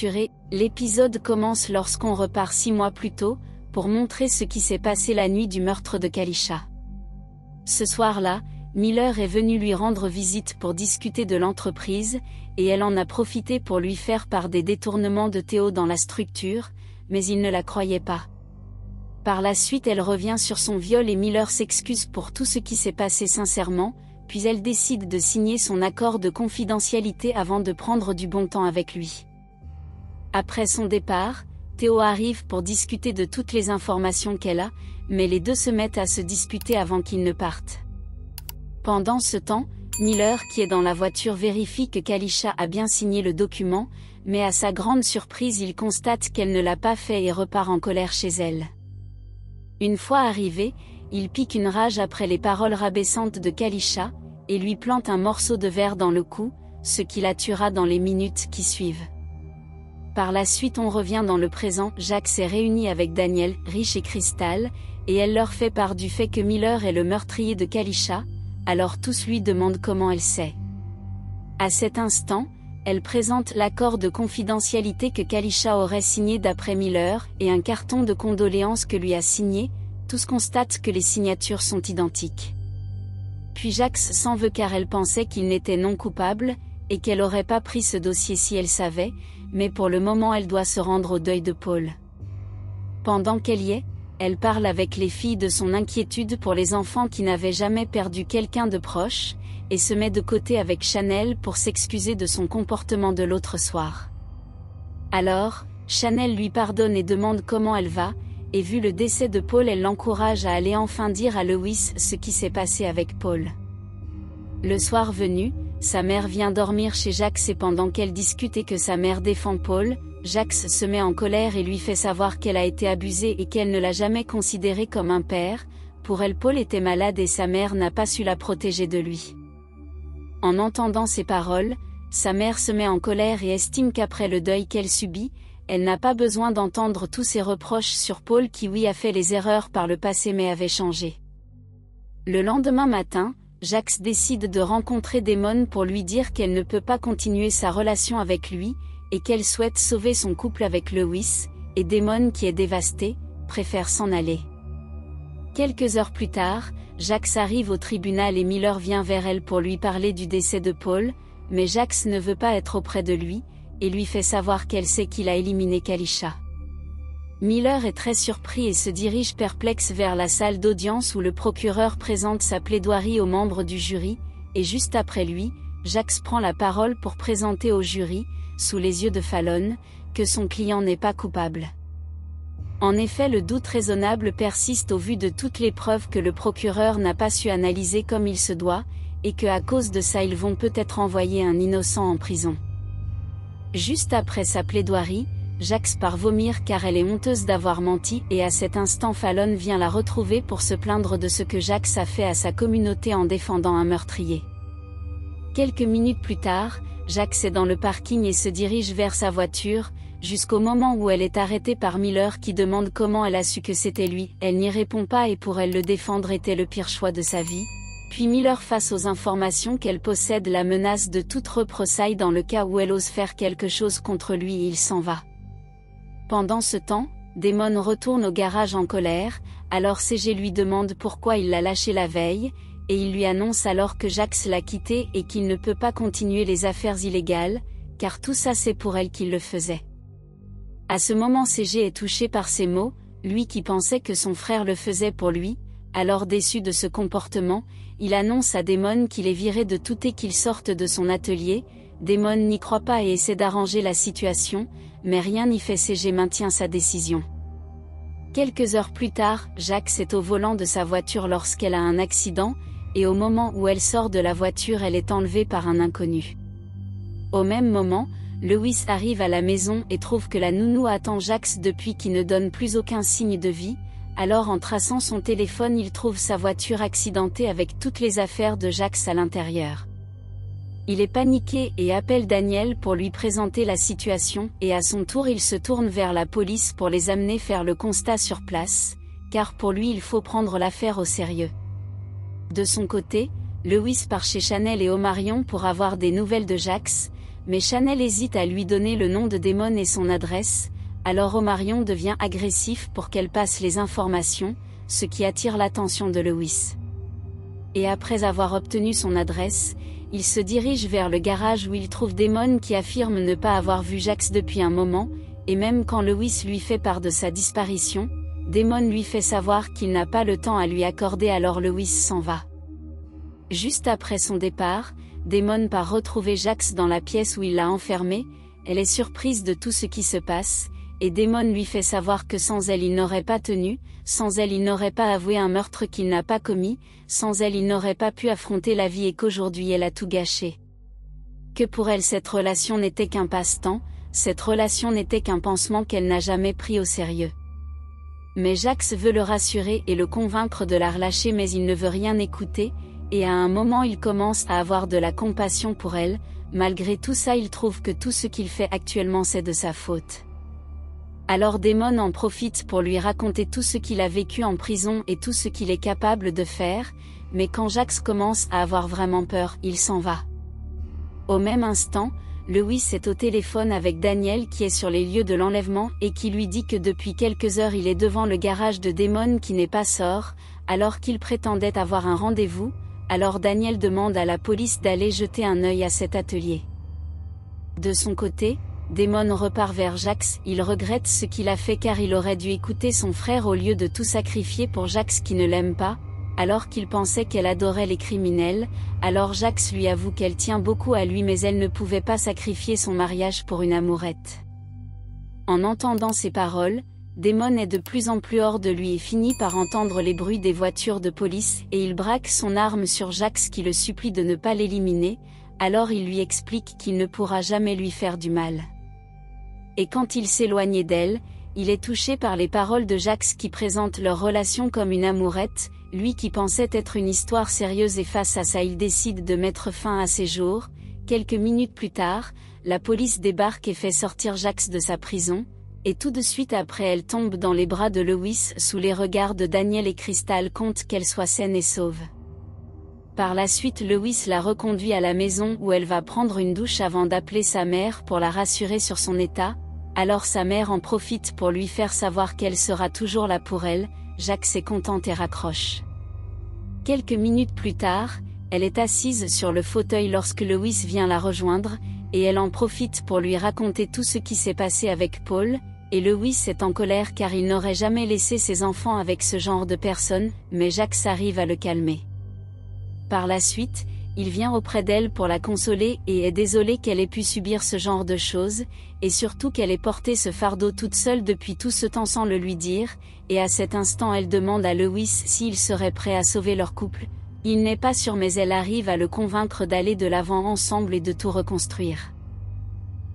torturé. L'épisode commence lorsqu'on repart 6 mois plus tôt, pour montrer ce qui s'est passé la nuit du meurtre de Qalisha. Ce soir-là, Miller est venu lui rendre visite pour discuter de l'entreprise, et elle en a profité pour lui faire part des détournements de Theo dans la structure, mais il ne la croyait pas. Par la suite elle revient sur son viol et Miller s'excuse pour tout ce qui s'est passé sincèrement, puis elle décide de signer son accord de confidentialité avant de prendre du bon temps avec lui. Après son départ, Theo arrive pour discuter de toutes les informations qu'elle a, mais les deux se mettent à se disputer avant qu'ils ne partent. Pendant ce temps, Miller qui est dans la voiture vérifie que Qalisha a bien signé le document, mais à sa grande surprise il constate qu'elle ne l'a pas fait et repart en colère chez elle. Une fois arrivé, il pique une rage après les paroles rabaissantes de Qalisha, et lui plante un morceau de verre dans le cou, ce qui la tuera dans les minutes qui suivent. Par la suite on revient dans le présent, Jack s'est réuni avec Daniel, Rich et Crystal, et elle leur fait part du fait que Miller est le meurtrier de Qalisha, alors tous lui demandent comment elle sait. À cet instant, elle présente l'accord de confidentialité que Qalisha aurait signé d'après Miller, et un carton de condoléances que lui a signé. Tous constatent que les signatures sont identiques. Puis Jax s'en veut car elle pensait qu'il n'était non coupable, et qu'elle n'aurait pas pris ce dossier si elle savait, mais pour le moment elle doit se rendre au deuil de Paul. Pendant qu'elle y est, elle parle avec les filles de son inquiétude pour les enfants qui n'avaient jamais perdu quelqu'un de proche, et se met de côté avec Chanel pour s'excuser de son comportement de l'autre soir. Alors, Chanel lui pardonne et demande comment elle va, et vu le décès de Paul elle l'encourage à aller enfin dire à Lewis ce qui s'est passé avec Paul. Le soir venu, sa mère vient dormir chez Jax et pendant qu'elle discute et que sa mère défend Paul, Jax se met en colère et lui fait savoir qu'elle a été abusée et qu'elle ne l'a jamais considéré comme un père. Pour elle Paul était malade et sa mère n'a pas su la protéger de lui. En entendant ces paroles, sa mère se met en colère et estime qu'après le deuil qu'elle subit, elle n'a pas besoin d'entendre tous ces reproches sur Paul qui oui a fait les erreurs par le passé mais avait changé. Le lendemain matin, Jax décide de rencontrer Damon pour lui dire qu'elle ne peut pas continuer sa relation avec lui, et qu'elle souhaite sauver son couple avec Lewis, et Damon qui est dévasté, préfère s'en aller. Quelques heures plus tard, Jax arrive au tribunal et Miller vient vers elle pour lui parler du décès de Paul, mais Jax ne veut pas être auprès de lui, et lui fait savoir qu'elle sait qu'il a éliminé Qalisha. Miller est très surpris et se dirige perplexe vers la salle d'audience où le procureur présente sa plaidoirie aux membres du jury, et juste après lui, Jax prend la parole pour présenter au jury, sous les yeux de Fallon, que son client n'est pas coupable. En effet le doute raisonnable persiste au vu de toutes les preuves que le procureur n'a pas su analyser comme il se doit, et que à cause de ça ils vont peut-être envoyer un innocent en prison. Juste après sa plaidoirie, Jax part vomir car elle est honteuse d'avoir menti et à cet instant Fallon vient la retrouver pour se plaindre de ce que Jax a fait à sa communauté en défendant un meurtrier. Quelques minutes plus tard, Jax est dans le parking et se dirige vers sa voiture, jusqu'au moment où elle est arrêtée par Miller qui demande comment elle a su que c'était lui. Elle n'y répond pas et pour elle le défendre était le pire choix de sa vie. Puis Miller face aux informations qu'elle possède la menace de toute représaille dans le cas où elle ose faire quelque chose contre lui et il s'en va. Pendant ce temps, Damon retourne au garage en colère, alors CG lui demande pourquoi il l'a lâché la veille, et il lui annonce alors que Jax l'a quitté et qu'il ne peut pas continuer les affaires illégales, car tout ça c'est pour elle qu'il le faisait. À ce moment CG est touché par ces mots, lui qui pensait que son frère le faisait pour lui, alors déçu de ce comportement, il annonce à Damon qu'il est viré de tout et qu'il sorte de son atelier. Damon n'y croit pas et essaie d'arranger la situation, mais rien n'y fait. CG maintient sa décision. Quelques heures plus tard, Jax est au volant de sa voiture lorsqu'elle a un accident, et au moment où elle sort de la voiture elle est enlevée par un inconnu. Au même moment, Lewis arrive à la maison et trouve que la nounou attend Jax depuis qu'il ne donne plus aucun signe de vie, alors en traçant son téléphone il trouve sa voiture accidentée avec toutes les affaires de Jax à l'intérieur. Il est paniqué et appelle Daniel pour lui présenter la situation, et à son tour il se tourne vers la police pour les amener faire le constat sur place, car pour lui il faut prendre l'affaire au sérieux. De son côté, Lewis part chez Chanel et Omarion pour avoir des nouvelles de Jax, mais Chanel hésite à lui donner le nom de Damon et son adresse, alors Omarion devient agressif pour qu'elle passe les informations, ce qui attire l'attention de Lewis. Et après avoir obtenu son adresse, il se dirige vers le garage où il trouve Damon qui affirme ne pas avoir vu Jax depuis un moment, et même quand Lewis lui fait part de sa disparition, Damon lui fait savoir qu'il n'a pas le temps à lui accorder, alors Lewis s'en va. Juste après son départ, Damon part retrouver Jax dans la pièce où il l'a enfermée. Elle est surprise de tout ce qui se passe, et Damon lui fait savoir que sans elle il n'aurait pas tenu, sans elle il n'aurait pas avoué un meurtre qu'il n'a pas commis, sans elle il n'aurait pas pu affronter la vie et qu'aujourd'hui elle a tout gâché. Que pour elle cette relation n'était qu'un passe-temps, cette relation n'était qu'un pansement qu'elle n'a jamais pris au sérieux. Mais Jax veut le rassurer et le convaincre de la relâcher, mais il ne veut rien écouter, et à un moment il commence à avoir de la compassion pour elle. Malgré tout ça il trouve que tout ce qu'il fait actuellement c'est de sa faute. Alors Damon en profite pour lui raconter tout ce qu'il a vécu en prison et tout ce qu'il est capable de faire, mais quand Jax commence à avoir vraiment peur, il s'en va. Au même instant, Lewis est au téléphone avec Daniel qui est sur les lieux de l'enlèvement et qui lui dit que depuis quelques heures il est devant le garage de Damon qui n'est pas sort, alors qu'il prétendait avoir un rendez-vous. Alors Daniel demande à la police d'aller jeter un œil à cet atelier. De son côté, Damon repart vers Jax, il regrette ce qu'il a fait car il aurait dû écouter son frère au lieu de tout sacrifier pour Jax qui ne l'aime pas, alors qu'il pensait qu'elle adorait les criminels. Alors Jax lui avoue qu'elle tient beaucoup à lui mais elle ne pouvait pas sacrifier son mariage pour une amourette. En entendant ces paroles, Damon est de plus en plus hors de lui et finit par entendre les bruits des voitures de police et il braque son arme sur Jax qui le supplie de ne pas l'éliminer, alors il lui explique qu'il ne pourra jamais lui faire du mal. Et quand il s'éloigne d'elle, il est touché par les paroles de Jax qui présente leur relation comme une amourette, lui qui pensait être une histoire sérieuse, et face à ça il décide de mettre fin à ses jours. Quelques minutes plus tard, la police débarque et fait sortir Jax de sa prison, et tout de suite après elle tombe dans les bras de Lewis sous les regards de Daniel et Crystal compte qu'elle soit saine et sauve. Par la suite Lewis la reconduit à la maison où elle va prendre une douche avant d'appeler sa mère pour la rassurer sur son état, alors sa mère en profite pour lui faire savoir qu'elle sera toujours là pour elle. Jax est contente et raccroche. Quelques minutes plus tard, elle est assise sur le fauteuil lorsque Lewis vient la rejoindre, et elle en profite pour lui raconter tout ce qui s'est passé avec Paul, et Lewis est en colère car il n'aurait jamais laissé ses enfants avec ce genre de personne, mais Jax arrive à le calmer. Par la suite, il vient auprès d'elle pour la consoler et est désolé qu'elle ait pu subir ce genre de choses, et surtout qu'elle ait porté ce fardeau toute seule depuis tout ce temps sans le lui dire, et à cet instant elle demande à Lewis s'il serait prêt à sauver leur couple. Il n'est pas sûr mais elle arrive à le convaincre d'aller de l'avant ensemble et de tout reconstruire.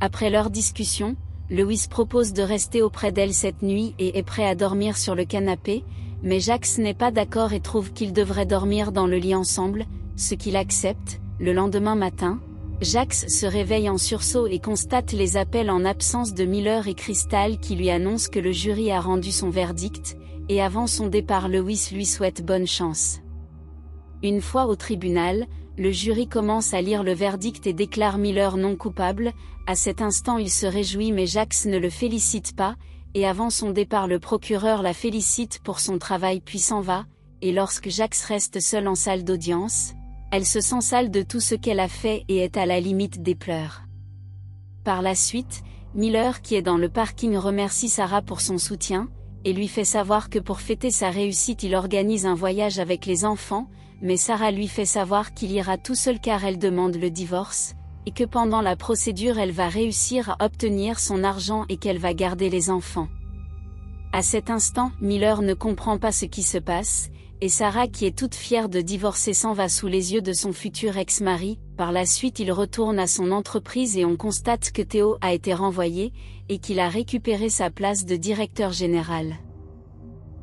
Après leur discussion, Lewis propose de rester auprès d'elle cette nuit et est prêt à dormir sur le canapé, mais Jax n'est pas d'accord et trouve qu'ils devraient dormir dans le lit ensemble, ce qu'il accepte. Le lendemain matin, Jax se réveille en sursaut et constate les appels en absence de Miller et Crystal qui lui annoncent que le jury a rendu son verdict, et avant son départ Lewis lui souhaite bonne chance. Une fois au tribunal, le jury commence à lire le verdict et déclare Miller non coupable. À cet instant il se réjouit mais Jax ne le félicite pas, et avant son départ le procureur la félicite pour son travail puis s'en va, et lorsque Jax reste seule en salle d'audience, elle se sent sale de tout ce qu'elle a fait et est à la limite des pleurs. Par la suite, Miller qui est dans le parking remercie Sarah pour son soutien, et lui fait savoir que pour fêter sa réussite il organise un voyage avec les enfants, mais Sarah lui fait savoir qu'il ira tout seul car elle demande le divorce, et que pendant la procédure elle va réussir à obtenir son argent et qu'elle va garder les enfants. À cet instant, Miller ne comprend pas ce qui se passe, et Sarah qui est toute fière de divorcer s'en va sous les yeux de son futur ex-mari. Par la suite il retourne à son entreprise et on constate que Theo a été renvoyé, et qu'il a récupéré sa place de directeur général.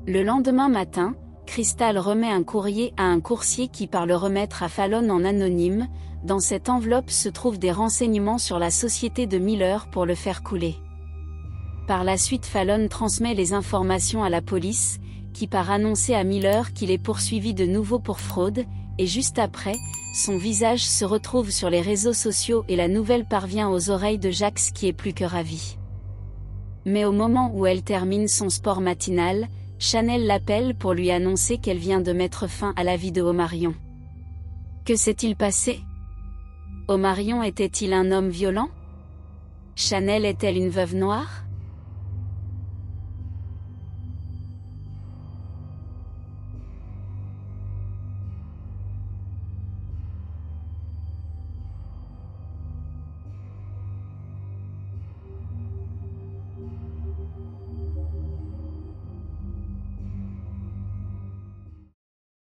Le lendemain matin, Crystal remet un courrier à un coursier qui part le remettre à Fallon en anonyme. Dans cette enveloppe se trouvent des renseignements sur la société de Miller pour le faire couler. Par la suite Fallon transmet les informations à la police, qui part annoncer à Miller qu'il est poursuivi de nouveau pour fraude, et juste après, son visage se retrouve sur les réseaux sociaux et la nouvelle parvient aux oreilles de Jax qui est plus que ravi. Mais au moment où elle termine son sport matinal, Chanel l'appelle pour lui annoncer qu'elle vient de mettre fin à la vie de Omarion. Que s'est-il passé? Omarion était-il un homme violent? Chanel est-elle une veuve noire?